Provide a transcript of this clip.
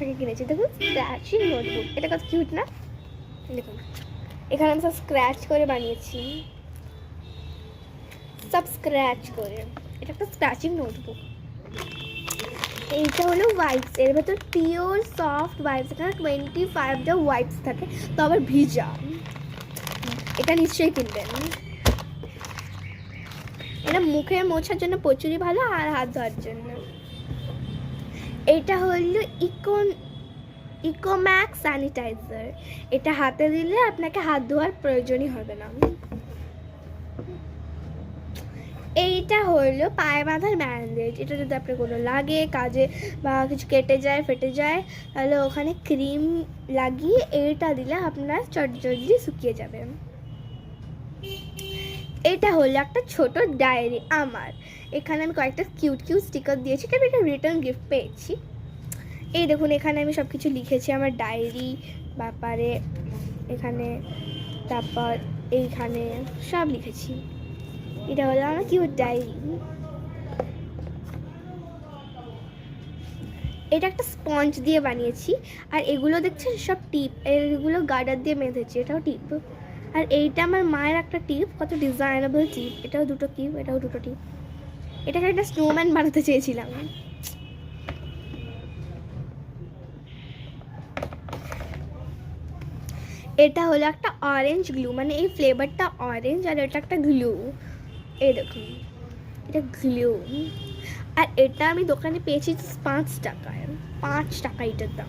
থেকে কিনেছি। দেখুন স্ক্র্যাচিং নোটবুক, এটা কত কিউট না? দেখুন এখানে আমি সব স্ক্র্যাচ করে বানিয়েছি, সব স্ক্র্যাচ করে। এটা একটা স্ক্র্যাচিং নোটবুক। এইটা হলো ওয়াইপস, এর ভেতর পিওর সফট ওয়াইপস, এখানে 25টা ওয়াইপস থাকে, তো আবার ভিজা। এটা নিশ্চয়ই কিনবেন, এটা মুখে মোছার জন্য প্রচুরই ভালো, আর হাত ধোয়ার জন্য। এটা হলো ইকোম্যাক্স স্যানিটাইজার, এটা হাতে দিলে আপনাকে হাত ধোয়ার প্রয়োজনই হবে না। এইটা হলো পায়ে বাঁধার ব্যান্ডেজ, এটা যদি আপনার কোনো লাগে কাজে বা কিছু কেটে যায় ফেটে যায়, তাহলে ওখানে ক্রিম লাগিয়ে এইটা দিলে আপনার চটজলদি শুকিয়ে যাবে। এটা হলো একটা ছোট ডায়েরি আমার, এখানে আমি কয়েকটা কিউট স্টিকার দিয়েছি, এটা আমি একটা রিটার্ন গিফট পেয়েছি। এই দেখুন এখানে আমি সব কিছু লিখেছি আমার ডায়েরি ব্যাপারে, এখানে তারপর এইখানে সব লিখেছি। এটা হলো আমার কিউট ডায়েরি। এটা একটা স্পঞ্জ দিয়ে বানিয়েছি, আর এগুলো দেখছেন সব টিপ, এগুলো গার্ডার দিয়ে বেঁধেছি, এটাও টিপ। আর এইটা আমার মায়ের একটা টিপ, কত ডিজাইনেবল টিপ, এটাও দুটো টিপ, এটাও দুটো টিপ। এটাকে একটা স্নোম্যান বানাতে চেয়েছিলাম। এটা হলো একটা অরেঞ্জ গ্লু, মানে এই ফ্লেভারটা অরেঞ্জ, আর এটা একটা গ্লু, এই দেখুন এটা গ্লু। আর এটা আমি দোকানে পেয়েছি 5 টাকায়, 5 টাকা এটার দাম।